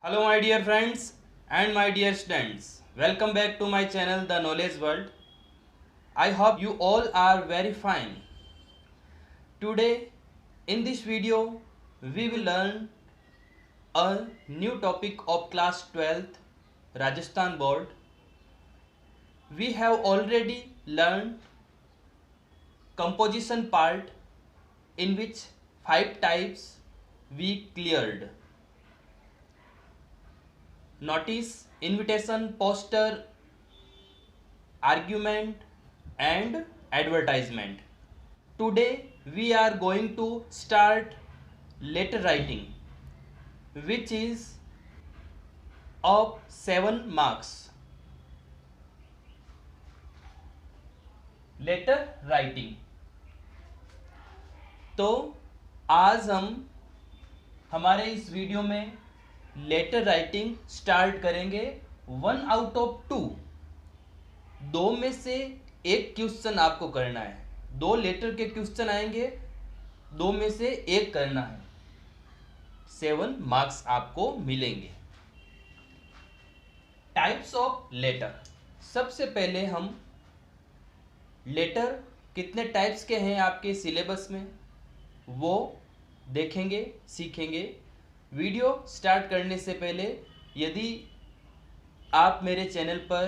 Hello my dear friends and my dear students. Welcome back to my channel The Knowledge World. I hope you all are very fine. Today in this video we will learn a new topic of class 12th Rajasthan board. We have already learned composition part in which 5 types we cleared. Notice, invitation, poster, argument and advertisement. Today we are going to start letter writing, which is of 7 marks. Letter writing. तो आज हम हमारे इस video में letter writing start करेंगे। 1 out of 2, 2 में से एक क्वेश्चन आपको करना है। 2 लेटर के क्वेश्चन आएंगे, 2 में से एक करना है। 7 मार्क्स आपको मिलेंगे। Types of letter. सबसे पहले हम लेटर कितने टाइप्स के हैं आपके सिलेबस में वो देखेंगे, सीखेंगे। वीडियो स्टार्ट करने से पहले यदि आप मेरे चैनल पर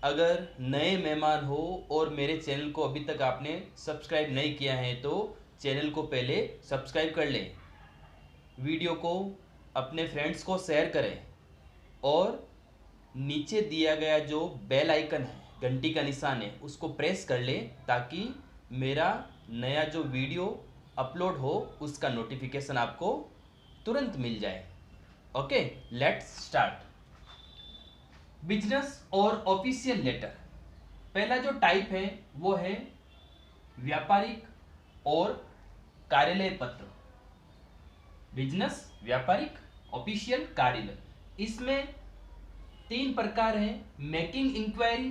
अगर नए मेहमान हो और मेरे चैनल को अभी तक आपने सब्सक्राइब नहीं किया है तो चैनल को पहले सब्सक्राइब कर लें, वीडियो को अपने फ्रेंड्स को शेयर करें और नीचे दिया गया जो बेल आइकन है, घंटी का निशान है, उसको प्रेस कर लें ताकि मेरा नया जो वीडियो अपलोड हो उसका नोटिफिकेशन आपको तुरंत मिल जाए। Okay, let's start. बिजनेस और ऑफिशियल लेटर। पहला जो टाइप है वो है व्यापारिक और कार्यालय पत्र। बिजनेस, व्यापारिक, ऑफिशियल, कार्यालय। इसमें 3 प्रकार हैं। मेकिंग इंक्वायरी,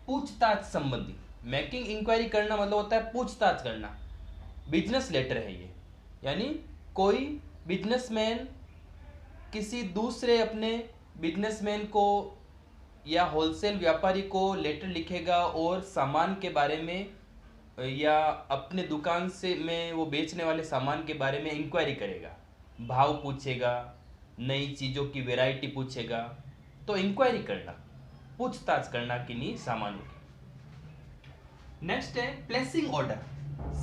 पूछताछ संबंधी। मेकिंग इंक्वायरी करना मतलब होता है पूछताछ करना। बिजनेस लेटर है ये, यानी कोई बिजनेसमैन किसी दूसरे अपने बिजनेसमैन को या होलसेल व्यापारी को लेटर लिखेगा और सामान के बारे में या अपने दुकान से में वो बेचने वाले सामान के बारे में इंक्वायरी करेगा, भाव पूछेगा, नई चीज़ों की वैरायटी पूछेगा। तो इंक्वायरी करना, पूछताछ करना किन्हीं सामानों की। नेक्स्ट है प्लेसिंग ऑर्डर,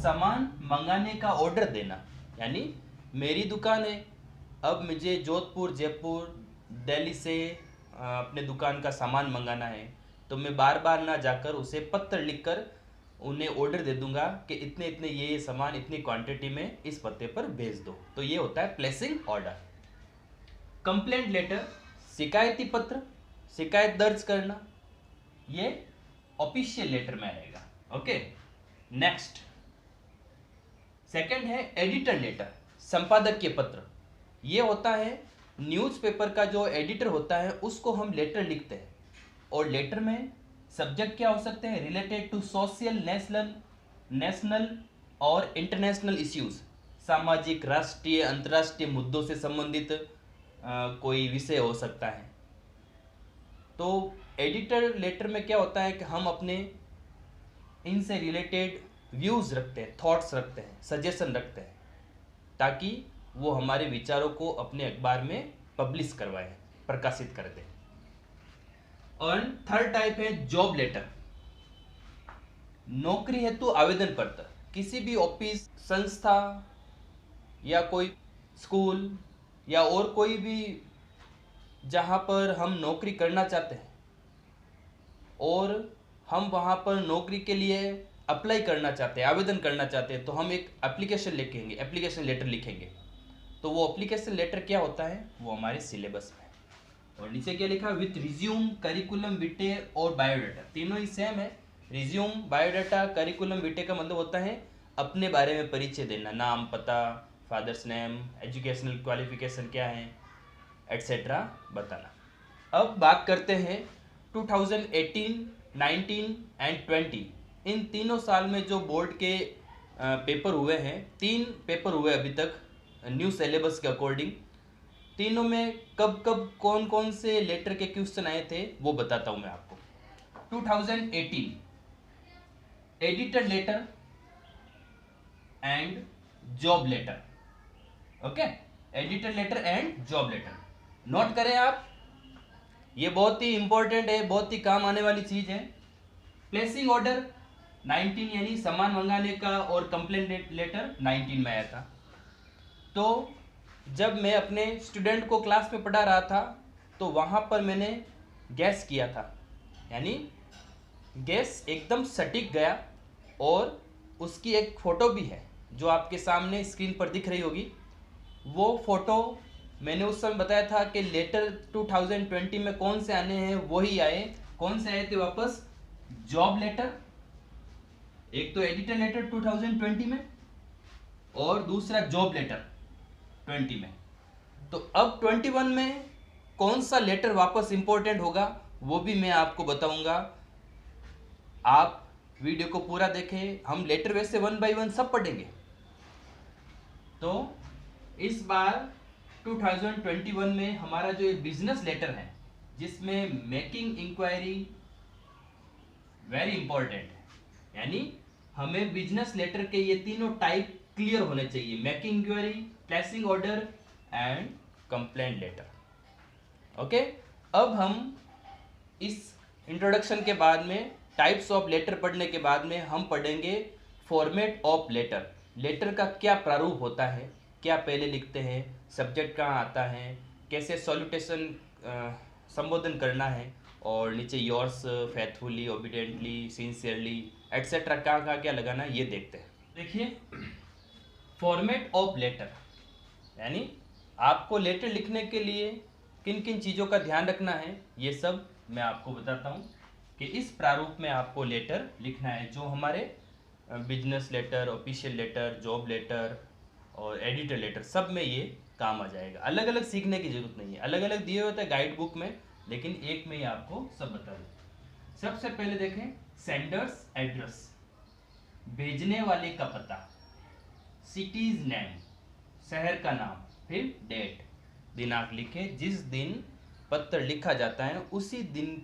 सामान मंगाने का ऑर्डर देना। यानी मेरी दुकान है, अब मुझे जोधपुर, जयपुर, दिल्ली से अपने दुकान का सामान मंगाना है तो मैं बार बार ना जाकर उसे पत्र लिखकर उन्हें ऑर्डर दे दूंगा कि इतने इतने ये सामान इतनी क्वांटिटी में इस पते पर भेज दो। तो ये होता है प्लेसिंग ऑर्डर। कंप्लेंट लेटर, शिकायती पत्र, शिकायत दर्ज करना, ये ऑफिशियल लेटर में आएगा। ओके, नेक्स्ट सेकंड है एडिटर लेटर, संपादकीय पत्र। ये होता है न्यूज़पेपर का जो एडिटर होता है उसको हम लेटर लिखते हैं और लेटर में सब्जेक्ट क्या हो सकते हैं, रिलेटेड टू सोशल, नेशनल और इंटरनेशनल इश्यूज। सामाजिक, राष्ट्रीय, अंतर्राष्ट्रीय मुद्दों से संबंधित कोई विषय हो सकता है। तो एडिटर लेटर में क्या होता है कि हम अपने इनसे रिलेटेड व्यूज़ रखते हैं, थॉट्स रखते हैं, सजेशन रखते हैं ताकि वो हमारे विचारों को अपने अखबार में पब्लिश करवाएं, प्रकाशित कर दें। और थर्ड टाइप है जॉब लेटर, नौकरी हेतु आवेदन पत्र। किसी भी ऑफिस, संस्था या कोई स्कूल या और कोई भी जहाँ पर हम नौकरी करना चाहते हैं और हम वहाँ पर नौकरी के लिए अप्लाई करना चाहते हैं, आवेदन करना चाहते हैं, तो हम एक एप्लीकेशन लिखेंगे, एप्लीकेशन लेटर लिखेंगे। तो वो एप्लीकेशन लेटर क्या होता है वो हमारे सिलेबस में है। और नीचे क्या लिखा, विथ रिज्यूम, करिकुलम विटे और बायोडाटा। तीनों ही सेम है। रिज्यूम, बायोडाटा, करिकुलम विटे का मतलब होता है अपने बारे में परिचय देना, नाम, पता, फादर्स नेम, एजुकेशनल क्वालिफिकेशन क्या है, एट्सेट्रा बताना। अब बात करते हैं 2018, 19 एंड 20 इन तीनों साल में जो बोर्ड के पेपर हुए हैं। 3 पेपर हुए अभी तक न्यू सिलेबस के अकॉर्डिंग। तीनों में कब कब कौन कौन से लेटर के क्वेश्चन आए थे वो बताता हूं मैं आपको। 2018 editor letter and job letter. Okay, editor letter and job letter note करें आप, ये बहुत ही इंपॉर्टेंट है, बहुत ही काम आने वाली चीज है। प्लेसिंग ऑर्डर 19 यानी सामान मंगाने का और कंप्लेंट लेटर 19 में आया था। तो जब मैं अपने स्टूडेंट को क्लास में पढ़ा रहा था तो वहाँ पर मैंने गैस किया था, यानी गैस एकदम सटीक गया, और उसकी एक फ़ोटो भी है जो आपके सामने स्क्रीन पर दिख रही होगी। वो फ़ोटो मैंने उस समय बताया था कि लेटर 2020 में कौन से आने हैं वही आए। कौन से आए थे वापस? जॉब लेटर, एक तो एडिटर लेटर 2020 में और दूसरा जॉब लेटर 20 में। तो अब 21 में कौन सा लेटर वापस इंपॉर्टेंट होगा वो भी मैं आपको बताऊंगा। आप वीडियो को पूरा देखें, हम लेटर वैसे 1 बाय 1 सब पढ़ेंगे। तो इस बार 2021 में हमारा जो एक बिजनेस लेटर है जिसमें मेकिंग इंक्वायरी वेरी इंपॉर्टेंट है, यानी हमें बिजनेस लेटर के ये तीनों टाइप क्लियर होने चाहिए, making inquiry, placing order and complaint letter. Okay, अब हम इस इंट्रोडक्शन के बाद में टाइप्स ऑफ लेटर पढ़ने के बाद में हम पढ़ेंगे फॉर्मेट ऑफ लेटर। लेटर का क्या प्रारूप होता है, क्या पहले लिखते हैं, सब्जेक्ट कहाँ आता है, कैसे सॉल्यूटेशन संबोधन करना है, और नीचे yours, faithfully, obediently, sincerely etcetera कहाँ कहाँ क्या लगाना है ये देखते हैं। देखिए, फॉर्मेट ऑफ लेटर यानी आपको लेटर लिखने के लिए किन किन चीज़ों का ध्यान रखना है ये सब मैं आपको बताता हूँ कि इस प्रारूप में आपको लेटर लिखना है, जो हमारे business letter, official letter, job letter और एडिटर लेटर सब में ये काम आ जाएगा। अलग अलग सीखने की जरूरत नहीं है, अलग अलग दिए होते हैं गाइड बुक में, लेकिन एक में ही आपको सब बता दूँ। सबसे पहले देखें सेंडर्स एड्रेस, भेजने वाले का पता, सिटीज नेम, शहर का नाम, फिर डेट, दिनांक लिखें। जिस दिन पत्र लिखा जाता है उसी दिन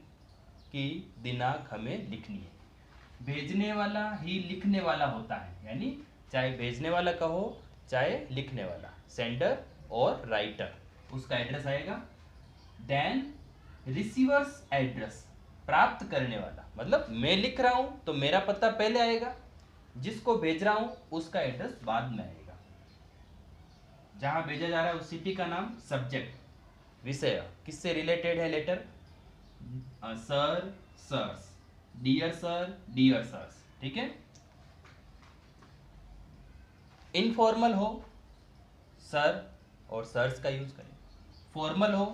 की दिनांक हमें लिखनी है। भेजने वाला ही लिखने वाला होता है, यानी चाहे भेजने वाला का हो चाहे लिखने वाला, सेंडर और राइटर, उसका एड्रेस आएगा। देन रिसीवर्स एड्रेस, प्राप्त करने वाला, मतलब मैं लिख रहा हूं तो मेरा पता पहले आएगा, जिसको भेज रहा हूं उसका एड्रेस बाद में आएगा। जहां भेजा जा रहा है उस सिटी का नाम, सब्जेक्ट, विषय, किससे रिलेटेड है letter, sir, sirs, dear sir, dear sirs, ठीक है। इनफॉर्मल हो सर और सर्स का यूज करें, फॉर्मल हो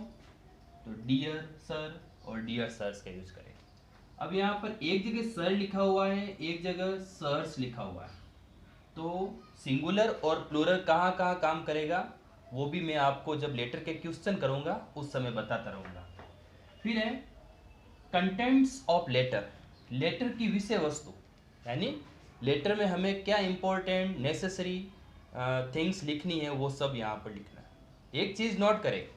तो डियर सर और डियर सर्स का यूज करें। अब यहाँ पर एक जगह सर लिखा हुआ है, एक जगह सर्स लिखा हुआ है, तो सिंगुलर और प्लूरल कहाँ कहाँ काम करेगा वो भी मैं आपको जब लेटर के क्वेश्चन करूँगा उस समय बताता रहूँगा। फिर है कंटेंट्स ऑफ लेटर, लेटर की विषय वस्तु, यानी लेटर में हमें क्या इंपॉर्टेंट नेसेसरी थिंग्स लिखनी है वो सब यहाँ पर लिखना है। एक चीज़ नोट करें,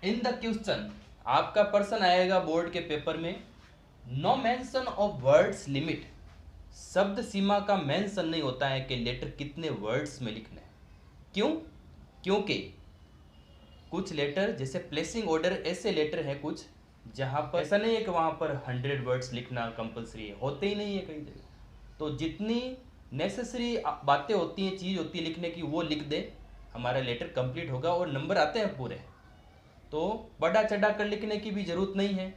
इन द क्वेश्चन आपका पर्सन आएगा बोर्ड के पेपर में, no mention of words limit, शब्द सीमा का मेंशन नहीं होता है कि लेटर कितने वर्ड्स में लिखना है। क्यों? क्योंकि कुछ लेटर जैसे प्लेसिंग ऑर्डर, ऐसे लेटर हैं कुछ जहाँ पर ऐसा नहीं है कि वहाँ पर 100 वर्ड्स लिखना कंपलसरी है, होते ही नहीं है कई जगह। तो जितनी नेसेसरी बातें होती हैं, चीज़ होती है लिखने की, वो लिख दे, हमारा लेटर कंप्लीट होगा और नंबर आते हैं पूरे। तो बड़ा चढ़ा कर लिखने की भी ज़रूरत नहीं है,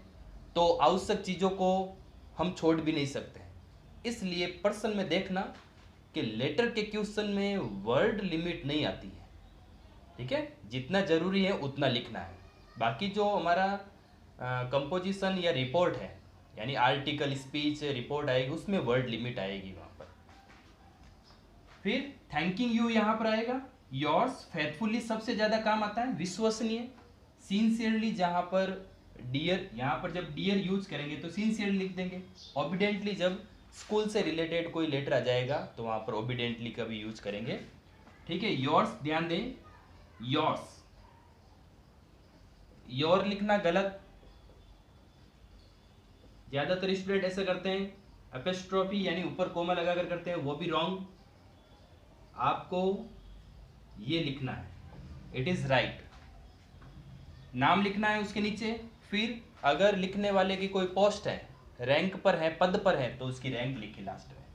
तो आवश्यक चीज़ों को हम छोड़ भी नहीं सकते। इसलिए पर्सन में देखना कि लेटर के क्वेश्चन में वर्ड लिमिट नहीं आती है, ठीक है, जितना ज़रूरी है उतना लिखना है। बाकी जो हमारा कंपोजिशन या रिपोर्ट है, यानी आर्टिकल, स्पीच, रिपोर्ट आएगी, उसमें वर्ड लिमिट आएगी वहाँ पर। फिर थैंकिंग यू यहाँ पर आएगा, योर्स, फेथफुली सबसे ज़्यादा काम आता है, विश्वसनीय, सिंसियरली, जहाँ पर डियर, यहाँ पर जब डियर यूज करेंगे तो सिंसियरली लिख देंगे। ओबीडेंटली, जब स्कूल से रिलेटेड कोई लेटर आ जाएगा तो वहाँ पर ओबीडेंटली का भी यूज करेंगे, ठीक है। योर्स ध्यान दें, योर्स योर लिखना गलत, ज्यादातर स्टूडेंट ऐसे करते हैं, एपिस्ट्रोफी यानी ऊपर कोमा लगाकर करते हैं, वो भी रॉन्ग। आपको ये लिखना है, इट इज राइट। नाम लिखना है उसके नीचे, फिर अगर लिखने वाले की कोई पोस्ट है, रैंक पर है, पद पर है, तो उसकी रैंक लिखी लास्ट में।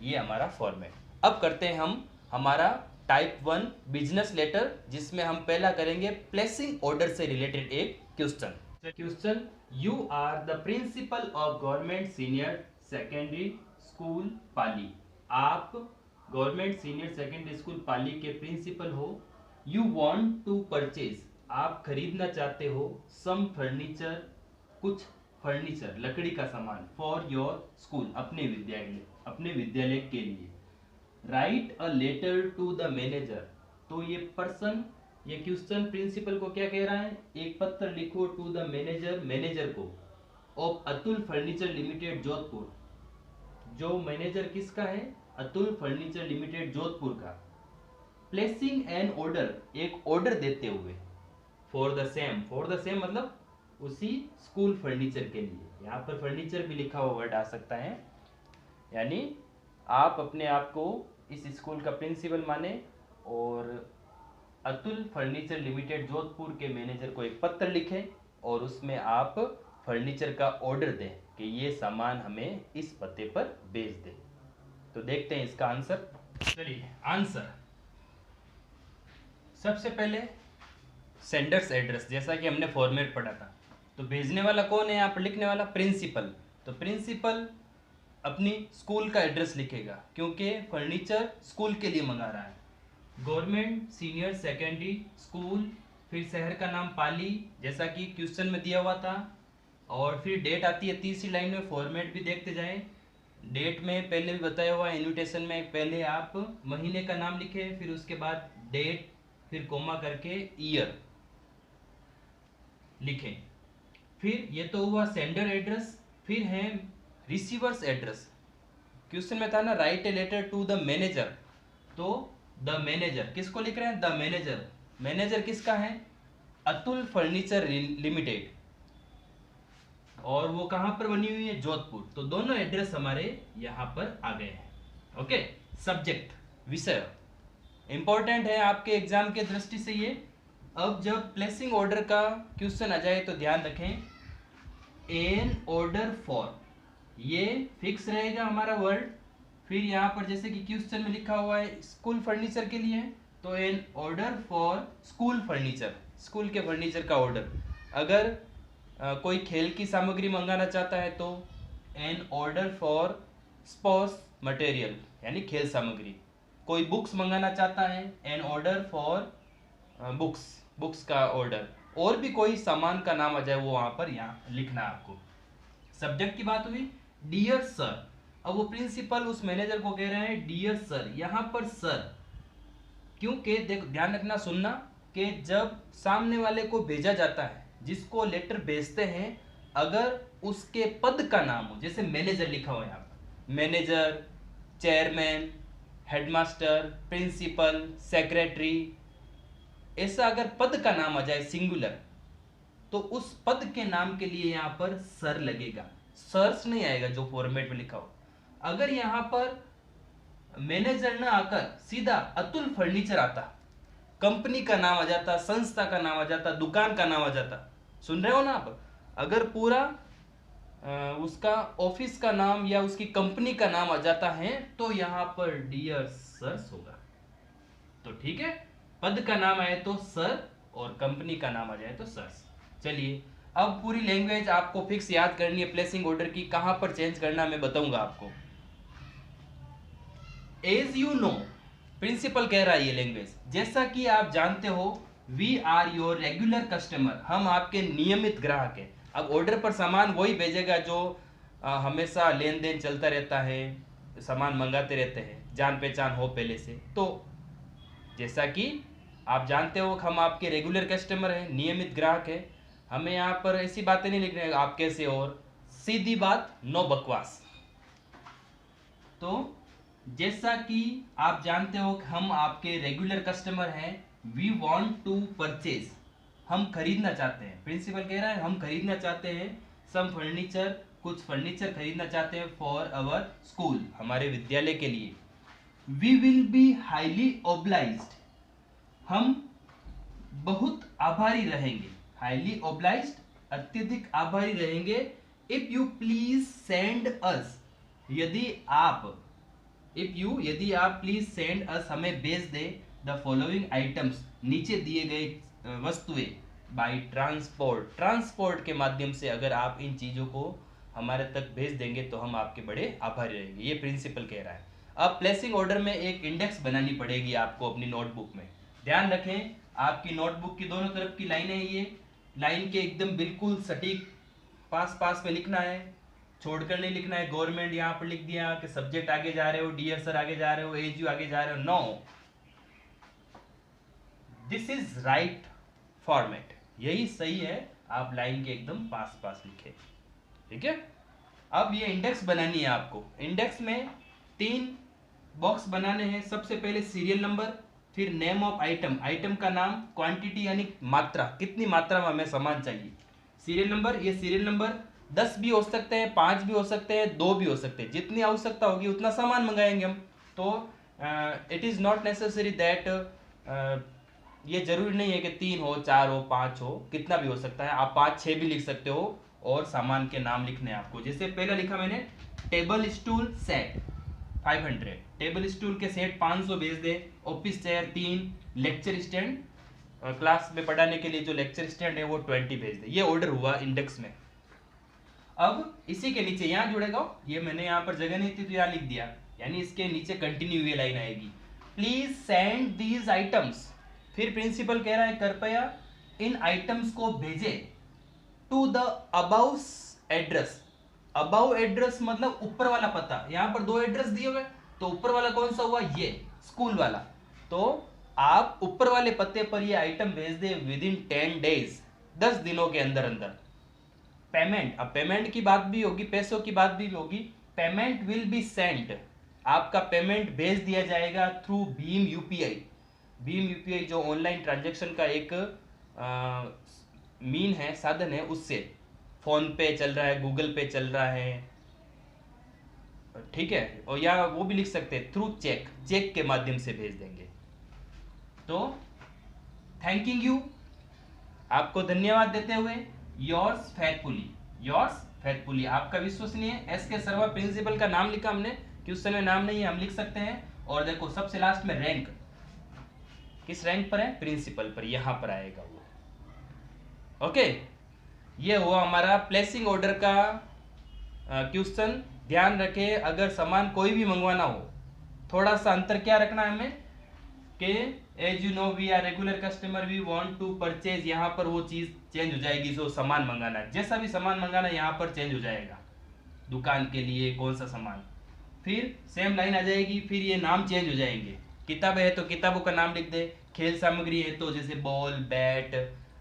ये हमारा फॉर्मेट। अब करते हैं हम हमारा टाइप 1 बिजनेस लेटर, जिसमें हम पहला करेंगे प्लेसिंग ऑर्डर से रिलेटेड एक question. Question, you are the principal of government senior secondary school Pali. आप government senior secondary school Pali के प्रिंसिपल हो। यू वांट टू परचेज, आप खरीदना चाहते हो, सम फर्नीचर, कुछ फर्नीचर, लकड़ी का सामान, फॉर योर स्कूल, अपने विद्यालय के लिए। Write a letter to the manager, तो ये पर्सन, ये क्वेश्चन प्रिंसिपल को क्या कह रहा है, एक पत्र लिखो टू द मैनेजर को, of Atul furniture limited Jodhpur. जो मैनेजर किसका है, अतुल फर्नीचर लिमिटेड जोधपुर का। प्लेसिंग एन ऑर्डर, एक ऑर्डर देते हुए, फॉर द सेम मतलब उसी स्कूल फर्नीचर के लिए। यहाँ पर फर्नीचर भी लिखा हुआ वर्ड आ सकता है, यानी आप अपने आप को इस स्कूल का प्रिंसिपल माने और अतुल फर्नीचर लिमिटेड जोधपुर के मैनेजर को एक पत्र लिखें और उसमें आप फर्नीचर का ऑर्डर दें कि ये सामान हमें इस पते पर भेज दें। तो देखते हैं इसका आंसर। चलिए आंसर, सबसे पहले सेंडर्स एड्रेस, जैसा कि हमने फॉर्मेट पढ़ा था। तो भेजने वाला कौन है, यहाँ पर लिखने वाला प्रिंसिपल। तो प्रिंसिपल अपनी स्कूल का एड्रेस लिखेगा, क्योंकि फर्नीचर स्कूल के लिए मंगा रहा है। गवर्नमेंट सीनियर सेकेंडरी स्कूल, फिर शहर का नाम पाली, जैसा कि क्वेश्चन में दिया हुआ था, और फिर डेट आती है तीसरी लाइन में। फॉर्मेट भी देखते जाएं, डेट में पहले भी बताया हुआ है इन्विटेशन में, पहले आप महीने का नाम लिखें, फिर उसके बाद डेट, फिर कोमा करके ईयर लिखें। फिर ये तो हुआ सेंडर एड्रेस, फिर है रिसीवर्स एड्रेस। क्वेश्चन में था ना write a letter to the manager, तो द मैनेजर किसको लिख रहे हैं, द मैनेजर। मैनेजर किसका है, अतुल फर्नीचर लिमिटेड, और वो कहां पर बनी हुई है, जोधपुर। तो दोनों एड्रेस हमारे यहां पर आ गए हैं। ओके, सब्जेक्ट, विषय इंपॉर्टेंट है आपके एग्जाम के दृष्टि से ये। अब जब प्लेसिंग ऑर्डर का क्वेश्चन आ जाए तो ध्यान रखें, एन ऑर्डर फॉर, ये फिक्स रहेगा हमारा वर्ड। फिर यहाँ पर जैसे कि क्वेश्चन में लिखा हुआ है स्कूल फर्नीचर के लिए, तो an order for school furniture, school के फर्नीचर का ऑर्डर। अगर कोई खेल की सामग्री मंगाना चाहता है तो an order for sports material, यानी खेल सामग्री। कोई बुक्स मंगाना चाहता है, एन ऑर्डर फॉर बुक्स का ऑर्डर। और भी कोई सामान का नाम आ जाए वो वहां पर यहाँ लिखना है आपको। सब्जेक्ट की बात हुई, डियर सर। अब वो प्रिंसिपल उस मैनेजर को कह रहे हैं डियर सर, यहाँ पर सर क्योंकि देखो ध्यान रखना, सुनना, कि जब सामने वाले को भेजा जाता है, जिसको लेटर भेजते हैं, अगर उसके पद का नाम हो, जैसे मैनेजर लिखा हुआ है यहाँ पर, manager, chairman, headmaster, principal, secretary, ऐसा अगर पद का नाम आ जाए सिंगुलर, तो उस पद के नाम के लिए यहाँ पर सर लगेगा, सर्स नहीं आएगा जो फॉर्मेट में लिखा हो। अगर यहाँ पर मैनेजर ना आकर सीधा अतुल फर्नीचर आता, कंपनी का नाम आ जाता, संस्था का नाम आ जाता, दुकान का नाम आ जाता, सुन रहे हो ना आप, अगर पूरा उसका ऑफिस का नाम या उसकी कंपनी का नाम आ जाता है तो यहाँ पर डियर सर्स होगा। तो ठीक है, पद का नाम आए तो सर और कंपनी का नाम आ जाए तो सर्स। चलिए अब पूरी लैंग्वेज आपको फिक्स याद करनी है प्लेसिंग ऑर्डर की, कहां पर चेंज करना मैं बताऊंगा आपको। एज यू नो, प्रिंसिपल कह रहा है ये लैंग्वेज, जैसा कि आप जानते हो, we are your regular customer, हम आपके नियमित ग्राहक हैं। अब ऑर्डर पर सामान वही भेजेगा जो हमेशा लेन देन चलता रहता है, सामान मंगाते रहते हैं, जान पहचान हो पहले से। तो जैसा कि आप जानते हो हम आपके रेगुलर कस्टमर हैं, नियमित ग्राहक हैं, हमें यहाँ पर ऐसी बातें नहीं लिखने आप कैसे, और सीधी बात, नो बकवास। तो जैसा कि आप जानते हो हम आपके रेगुलर कस्टमर हैं, वी वांट टू परचेज, हम खरीदना चाहते हैं, प्रिंसिपल कह रहा है हम खरीदना चाहते हैं सम फर्नीचर, कुछ फर्नीचर खरीदना चाहते हैं फॉर अवर स्कूल, हमारे विद्यालय के लिए। We will be highly obliged, हम बहुत आभारी रहेंगे, हाईली ओब्लाइज्ड अत्यधिक आभारी रहेंगे, if you please send us, यदि आप यदि आप प्लीज सेंड अस, हमें भेज दे, द फॉलोइंग आइटम्स, नीचे दिए गए वस्तुएं, बाय ट्रांसपोर्ट, ट्रांसपोर्ट के माध्यम से अगर आप इन चीजों को हमारे तक भेज देंगे तो हम आपके बड़े आभारी रहेंगे, ये प्रिंसिपल कह रहा है। अब प्लेसिंग ऑर्डर में एक इंडेक्स बनानी पड़ेगी आपको अपनी नोटबुक में। ध्यान रखें आपकी नोटबुक की दोनों तरफ की लाइनें, ये लाइन के एकदम बिल्कुल सटीक पास पास में लिखना है, छोड़कर नहीं लिखना है। गवर्नमेंट यहाँ पर लिख दिया कि सब्जेक्ट आगे जा रहे हो, डियर सर आगे जा रहे हो, एज यू आगे जा रहे हो, no, this is right format, यही सही है, आप लाइन के एकदम पास पास लिखे, ठीक है। अब ये इंडेक्स बनानी है आपको। इंडेक्स में 3 बॉक्स बनाने हैं। सबसे पहले सीरियल नंबर, फिर नेम ऑफ आइटम, आइटम का नाम, क्वांटिटी यानी मात्रा, कितनी मात्रा में हमें सामान चाहिए, सीरियल नंबर। ये सीरियल नंबर 10 भी हो सकते हैं, 5 भी हो सकते हैं, 2 भी हो सकते हैं, जितनी आवश्यकता होगी उतना सामान मंगाएंगे हम। तो it is not necessary that, ये जरूरी नहीं है कि 3 हो, 4 हो, 5 हो, कितना भी हो सकता है, आप 5, 6 भी लिख सकते हो। और सामान के नाम लिखने हैं आपको। जैसे पहला लिखा मैंने table stool set 500, table stool के सेट 500 भेज दे। Office chair 3, lecture stand, class में पढ़ाने के लिए जो लेक्चर स्टैंड है वो 20 भेज दे। ये ऑर्डर हुआ इंडेक्स में। अब इसी के नीचे यहाँ जुड़ेगा, ये मैंने यहाँ पर जगह नहीं थी तो यहाँ लिख दिया, यानी इसके नीचे कंटिन्यू हुई लाइन आएगी, प्लीज सेंड दीज आइटम्स। फिर प्रिंसिपल कह रहा है कृपया इन आइटम्स को भेजे to the above address. Above address मतलब ऊपर वाला पता, यहाँ पर 2 एड्रेस दिए हुए, तो ऊपर वाला कौन सा हुआ, ये स्कूल वाला। तो आप ऊपर वाले पते पर ये आइटम भेज दे विद इन 10 डेज, 10 दिनों के अंदर अंदर। पेमेंट, अब पेमेंट की बात भी होगी, पैसों की बात भी होगी। पेमेंट विल बी सेंट, आपका पेमेंट भेज दिया जाएगा through Bhim UPI. Bhim UPI जो ऑनलाइन ट्रांजैक्शन का एक मीन है, साधन है, उससे फोन पे चल रहा है, गूगल पे चल रहा है, ठीक है। और या वो भी लिख सकते हैं थ्रू चेक, चेक के माध्यम से भेज देंगे। तो थैंकिंग यू, आपको धन्यवाद देते हुए, योर्स फेथफुली, योर्स फेथफुली, आपका विश्वसनीय। एस के शर्मा प्रिंसिपल का नाम लिखा हमने, कि उस समय नाम नहीं है, हम लिख सकते हैं। और देखो सबसे लास्ट में रैंक, किस रैंक पर है, प्रिंसिपल पर, यहां पर आएगा वो। ओके, ये हुआ हमारा प्लेसिंग ऑर्डर का क्वेश्चन। ध्यान रखें अगर सामान कोई भी मंगवाना हो, थोड़ा सा अंतर क्या रखना है हमें, कि as you know we are regular customer, we want to purchase, यहाँ पर वो चीज़ चेंज हो जाएगी जो सामान मंगाना है, जैसा भी सामान मंगाना है यहाँ पर चेंज हो जाएगा, दुकान के लिए कौन सा सामान, फिर सेम लाइन आ जाएगी, फिर ये नाम चेंज हो जाएंगे। किताब है तो किताबों का नाम लिख दे, खेल सामग्री है तो जैसे बॉल, बैट,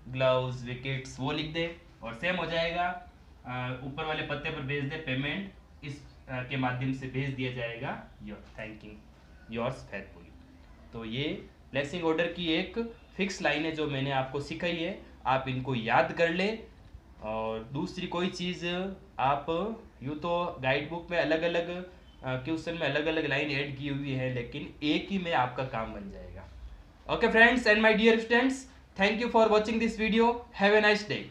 ग्लव्स, विकेट्स, वो लिख दे, और सेम हो जाएगा। ऊपर वाले पत्ते पर भेज दे, पेमेंट इस के माध्यम से भेज दिया जाएगा, योर थैंकिंग योर्स फेथफुली। तो ये प्लेसिंग ऑर्डर की एक फिक्स लाइन है जो मैंने आपको सिखाई है, आप इनको याद कर ले। और दूसरी कोई चीज़ आप, यूँ तो गाइड बुक में अलग अलग क्वेश्चन में अलग अलग लाइन ऐड की हुई है, लेकिन एक ही में आपका काम बन जाएगा। Okay friends and my dear students, thank you for watching this video, have a nice day.